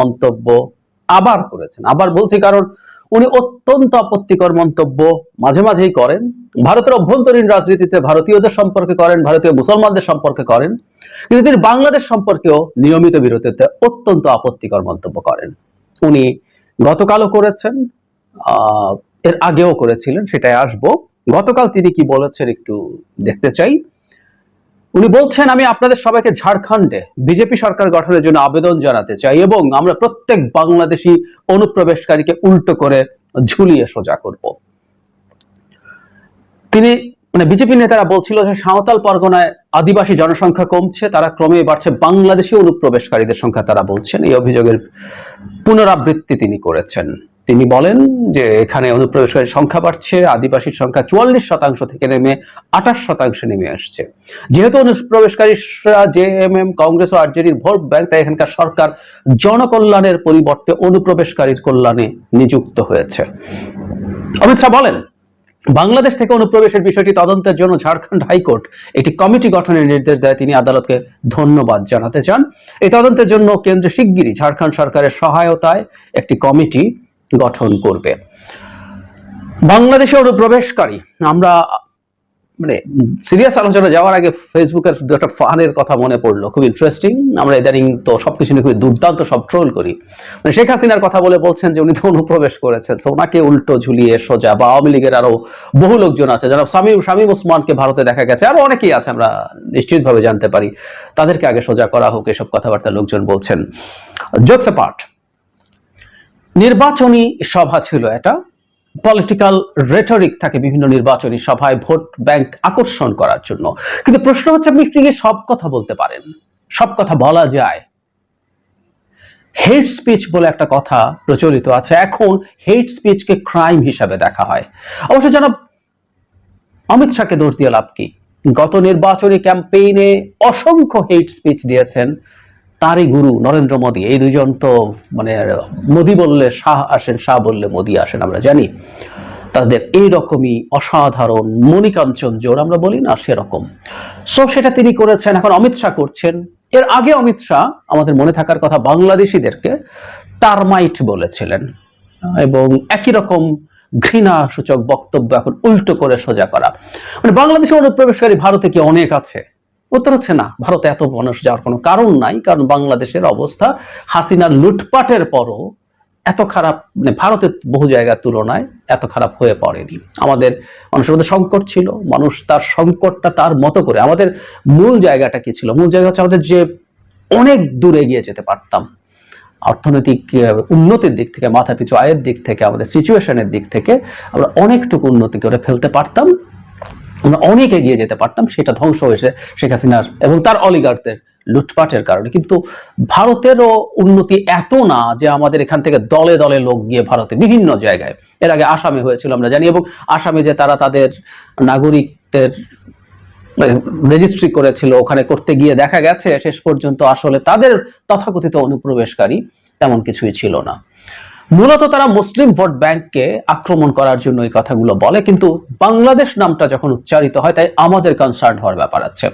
মন্তব্য আবার করেছেন। আবার বলছি কারণ উনি অত্যন্ত আপত্তিকর মন্তব্য মাঝে মাঝেই করেন। ভারতের অভ্যন্তরীণ রাজনীতিতে ভারতীয়দের সম্পর্কে করেন, ভারতীয় মুসলমানদের সম্পর্কে করেন, কিন্তু তিনি বাংলাদেশ সম্পর্কেও নিয়মিত বিরতিতে অত্যন্ত আপত্তিকর মন্তব্য করেন। উনি গতকালও করেছেন, এর আগেও করেছিলেন, সেটাই আসবো। গতকাল তিনি কি বলেছেন একটু দেখতে চাই। উনি বলছেন, আমি আপনাদের সবাইকে ঝাড়খণ্ডে বিজেপি সরকার গঠনের জন্য আবেদন জানাতে চাই এবং আমরা প্রত্যেক বাংলাদেশি অনুপ্রবেশকারীকে উল্টো করে ঝুলিয়ে সোজা করব। তিনি বিজেপি নেতারা বলছিল যে সাঁওতাল পরগনায় আদিবাসী জনসংখ্যা কমছে, তারা ক্রমে বাড়ছে বাংলাদেশি অনুপ্রবেশকারীদের সংখ্যা তারা বলছেন। এই অভিযোগের পুনরাবৃত্তি তিনি করেছেন। তিনি বলেন যে এখানে অনুপ্রবেশকারীর সংখ্যা বাড়ছে, আদিবাসীর সংখ্যা 44% থেকে নেমে 28% নেমে আসছে। যেহেতু অনুপ্রবেশকারীরা জেএমএম, কংগ্রেস ও আরজেডির ভোট ব্যাংক, তাই এখানকার সরকার জনকল্যাণের পরিবর্তে অনুপ্রবেশকারীর কল্যাণে নিযুক্ত হয়েছে। অমিত শাহ বলেন, বাংলাদেশ থেকে অনুপ্রবেশের বিষয়টি তদন্তের জন্য ঝাড়খণ্ড হাইকোর্ট একটি কমিটি গঠনের নির্দেশ দেয়। তিনি আদালতকে ধন্যবাদ জানাতে চান। এই তদন্তের জন্য কেন্দ্র শিগগিরই ঝাড়খণ্ড সরকারের সহায়তায় একটি কমিটি গঠন করবে। বাংলাদেশে অনুপ্রবেশকারী, আমরা সিরিয়াস আলোচনা যাওয়ার আগে ফেসবুকের একটা ফানের কথা মনে পড়লো, খুব ইন্টারেস্টিং। আমরা ইদানিং তো সবকিছু নিয়ে খুবই দুর্দান্ত সব ট্রোল করি। শেখ হাসিনার কথা বলে বলছেন যে উনি তো অনুপ্রবেশ করেছেন, তো ওনাকে উল্টো ঝুলিয়ে সোজা, বা আওয়ামী লীগের আরো বহু লোকজন আছে যারা শামীম ওসমানকে ভারতে দেখা গেছে, আরো অনেকেই আছে আমরা নিশ্চিতভাবে জানতে পারি, তাদেরকে আগে সোজা করা হোক, এসব কথাবার্তা লোকজন বলছেন। জোকস অ্যাপার্ট, নির্বাচনী সভা ছিল এটা, পলিটিক্যাল রেটরিক থাকে বিভিন্ন নির্বাচনী সভায় ভোট ব্যাংক আকর্ষণ করার জন্য। কিন্তু প্রশ্ন হচ্ছে, আপনি কি সব কথা বলতে পারেন? সব কথা বলা যায়? হেট স্পিচ বলে একটা কথা প্রচলিত আছে, এখন হেট স্পিচকে ক্রাইম হিসাবে দেখা হয়। অবশ্য জনাব অমিত শাহকে দোষ দিয়ে লাভ কি? গত নির্বাচনী ক্যাম্পেইনে অসংখ্য হেট স্পিচ দিয়েছেন তারই গুরু নরেন্দ্র মোদী। এই দুইজন তো মোদী বললে শাহ আসেন, শাহ বললে মোদী আসেন, আমরা জানি। তাদের এইরকমই অসাধারণ মণিকাঞ্চন জোর আমরা বলি না, সেরকম। সো সেটা তিনি করেছেন, এখন অমিত শাহ করছেন। এর আগে অমিত শাহ, আমাদের মনে থাকার কথা, বাংলাদেশিদেরকে টার্মাইট বলেছিলেন এবং একই রকম ঘৃণা সূচক বক্তব্য এখন উল্টো করে সোজা করা। বাংলাদেশের অনুপ্রবেশকারী ভারতে কি অনেক আছে? উত্তর হচ্ছে না, ভারতে এত মানুষ যাওয়ার কোনো কারণ নাই, কারণ বাংলাদেশের অবস্থা হাসিনার লুটপাটের পরও এত খারাপ, ভারতের বহু জায়গার তুলনায় এত খারাপ হয়ে পড়েনি। আমাদের মানুষের মধ্যে সংকট ছিল, মানুষ তার সংকটটা তার মতো করে, আমাদের মূল জায়গাটা কি ছিল? মূল জায়গা হচ্ছে আমাদের যে অনেক দূরে এগিয়ে যেতে পারতাম, অর্থনৈতিক উন্নতির দিক থেকে, মাথাপিছু আয়ের দিক থেকে, আমাদের সিচুয়েশনের দিক থেকে আমরা অনেকটুকু উন্নতি করে ফেলতে পারতাম, আমরা অনেক এগিয়ে যেতে পারতাম। সেটা ধ্বংস হয়েছে শেখ হাসিনার এবং তার অলিগারদের লুটপাটের কারণে। কিন্তু ভারতেরও উন্নতি এত না যে আমাদের এখান থেকে দলে দলে লোক গিয়ে ভারতে বিভিন্ন জায়গায়, এর আগে আসামে হয়েছিল আমরা জানি, এবং আসামে যে তারা তাদের নাগরিকদের রেজিস্ট্রি করেছিল, ওখানে করতে গিয়ে দেখা গেছে শেষ পর্যন্ত আসলে তাদের তথাকথিত অনুপ্রবেশকারী তেমন কিছুই ছিল না। মূলত তারা মুসলিম ভোট ব্যাংককে আক্রমণ করার জন্য এই কথাগুলো বলে, কিন্তু বাংলাদেশ নামটা যখন উচ্চারিত হয় তাই আমাদের কনসার্ন হওয়ার ব্যাপার আছে।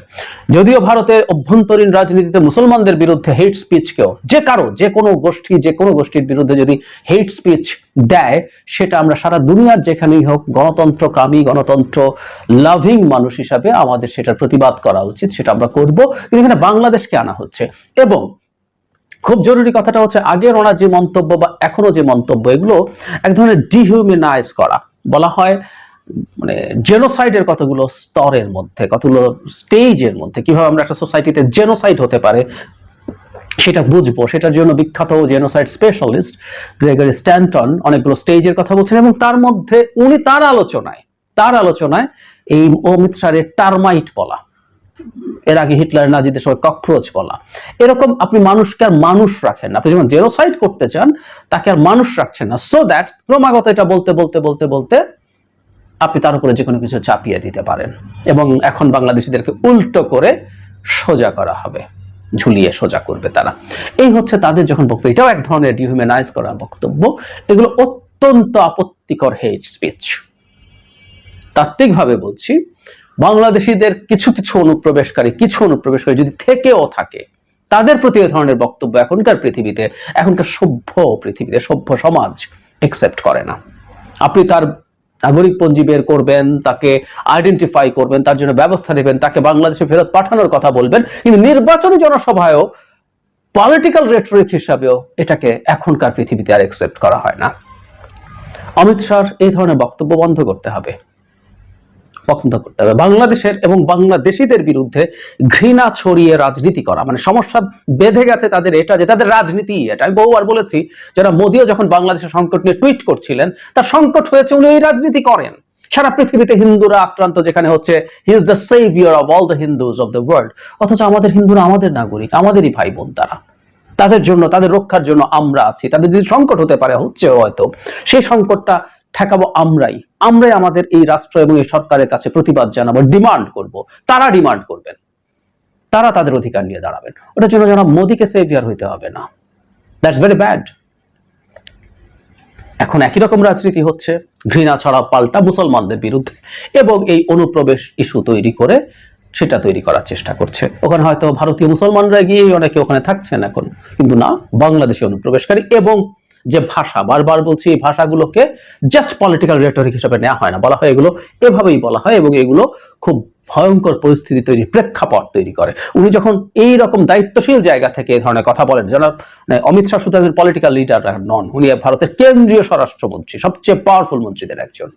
যদিও ভারতের অভ্যন্তরীণ রাজনীতিতে মুসলমানদের বিরুদ্ধে হেট স্পিচকেও যে কোনো গোষ্ঠীর বিরুদ্ধে যদি হেট স্পিচ দেয়, সেটা আমরা সারা দুনিয়ার যেখানেই হোক গণতন্ত্রকামী, গণতন্ত্র লাভিং মানুষ হিসাবে আমাদের সেটার প্রতিবাদ করা উচিত, সেটা আমরা করব। কিন্তু এখানে বাংলাদেশকে আনা হচ্ছে। এবং খুব জরুরি কথাটা হচ্ছে, আগের ওনার যে মন্তব্য বা এখনো যে মন্তব্য, এগুলো এক ধরনের ডিহিউম্যানাইজ করা। বলা হয় জেনোসাইডের কতগুলো স্তরের মধ্যে, কতগুলো স্টেজের মধ্যে কিভাবে আমরা একটা সোসাইটিতে জেনোসাইড হতে পারে সেটা বুঝবো। সেটার জন্য বিখ্যাত জেনোসাইড স্পেশালিস্ট গ্রেগরি স্ট্যান্টন অনেকগুলো স্টেজের কথা বলছেন, এবং তার মধ্যে উনি তার আলোচনায় এই অমিত শাহের টার্মাইট বলা, এর আগে হিটলার নাজিদের সময় ককরোচ বলা, এরকম আপনি মানুষকে আর মানুষ রাখেন না। আপনি যখন জেনোসাইড করতে চান তাকে আর মানুষ রাখছেন না, সো দ্যাট ক্রমাগত এটা বলতে আপনি তার উপরে যে কোনো কিছু চাপিয়ে দিতে পারেন। এবং এখন বাংলাদেশিদেরকে উল্টো করে সোজা করা হবে, ঝুলিয়ে সোজা করবে তারা। এই হচ্ছে তাদের যখন বক্তব্য, এটাও এক ধরনের ডিহিউম্যানাইজ করা বক্তব্য। এগুলো অত্যন্ত আপত্তিকর হেট স্পিচ। তাত্ত্বিকভাবে বলছি, বাংলাদেশিদের কিছু অনুপ্রবেশকারী যদি থেকেও থাকে, তাদের প্রতি এই ধরনের বক্তব্য এখনকার পৃথিবীতে, এখনকার সভ্য পৃথিবীতে, সভ্য সমাজ একসেপ্ট করে না। আপনি তার নাগরিক পঞ্জি বের করবেন, তাকে আইডেন্টিফাই করবেন, তার জন্য ব্যবস্থা নেবেন, তাকে বাংলাদেশে ফেরত পাঠানোর কথা বলবেন, কিন্তু নির্বাচনী জনসভায়ও পলিটিক্যাল রেটরিক হিসাবেও এটাকে এখনকার পৃথিবীতে আর একসেপ্ট করা হয় না। অমিত শাহর এই ধরনের বক্তব্য বন্ধ করতে হবে। বাংলাদেশের এবং বাংলাদেশিদের বিরুদ্ধে ঘৃণা ছড়িয়ে রাজনীতি করা, মানে সমস্যা বেঁধে গেছে তাদের, এটা যে তাদের রাজনীতি এটা। আমি বহুবার বলেছি, যারা মোদিও যখন বাংলাদেশের সংকট নিয়ে টুইট করছিলেন, তার সংকট হয়েছে উনি এই রাজনীতি করেন। সারা পৃথিবীতে হিন্দুরা আক্রান্ত যেখানে হচ্ছে, he is the severe of all the Hindus of the world, অথচ আমাদের হিন্দুরা আমাদের নাগরিক, আমাদেরই ভাই বোন তারা। তাদের জন্য, তাদের রক্ষার জন্য আমরা আছি। তাদের যদি সংকট হতে পারে, হচ্ছে হয়তো, সেই সংকটটা ঠেকাবো আমরাই আমাদের এই রাষ্ট্র এবং এই সরকারের কাছে প্রতিবাদ জানাবো, ডিমান্ড করব। তারা ডিমান্ড করবেন, তারা তাদের অধিকার নিয়ে দাঁড়াবেন। ওটার জন্য জনাব মোদীকে সেভিয়ার হইতে হবে না। That's very bad. এখন একই রকম রাজনীতি হচ্ছে, ঘৃণা ছড়া পাল্টা মুসলমানদের বিরুদ্ধে, এবং এই অনুপ্রবেশ ইস্যু তৈরি করে সেটা তৈরি করার চেষ্টা করছে। ওখানে হয়তো ভারতীয় মুসলমানরা গিয়ে অনেকে ওখানে থাকছেন এখন, কিন্তু না, বাংলাদেশি অনুপ্রবেশকারী। এবং যে ভাষা, বারবার বলছি, এই ভাষাগুলোকে জাস্ট পলিটিক্যাল রেটরিক হিসেবে নেওয়া হয় না, বলা হয় এগুলো এভাবেই বলা হয়, এবং এগুলো খুব ভয়ঙ্কর পরিস্থিতি তৈরি, প্রেক্ষাপট তৈরি করে। উনি যখন এই রকম দায়িত্বশীল জায়গা থেকে এই ধরনের কথা বলেন, যেন অমিত শাহ শুধু একজন পলিটিক্যাল লিডার নন, উনি ভারতের কেন্দ্রীয় স্বরাষ্ট্রমন্ত্রী, সবচেয়ে পাওয়ারফুল মন্ত্রীদের একজন।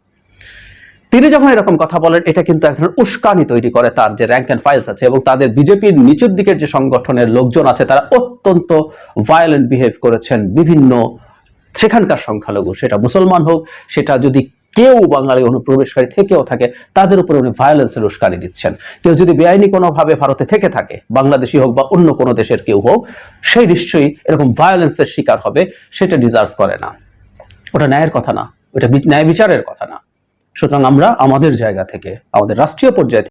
তিনি যখন এরকম কথা বলেন, এটা কিন্তু এক ধরনের উস্কানি তৈরি করে তার যে র্যাঙ্ক এন্ড ফাইলস আছে, এবং তাদের বিজেপির নিচের দিকের যে সংগঠনের লোকজন আছে, তারা অত্যন্ত ভায়োলেন্ট বিহেভ করেছেন বিভিন্ন সেখানকার সংখ্যালঘু, সেটা মুসলমান হোক, সেটা যদি কেউ বাঙালি অনুপ্রবেশকারী থেকেও থাকে, তাদের উপরে উনি ভায়োলেন্সের উস্কানি দিচ্ছেন। কেউ যদি বেআইনি কোনোভাবে ভারতে থেকে থাকে, বাংলাদেশি হোক বা অন্য কোনো দেশের কেউ হোক, সেই নিশ্চয়ই এরকম ভায়োলেন্সের শিকার হবে। সেটা ডিজার্ভ করে না, ওটা ন্যায়ের কথা না, ওটা ন্যায় বিচারের কথা না। সুতরাং আমরা আমাদের জায়গা থেকে, আমাদের রাষ্ট্রীয় পর্যায়ে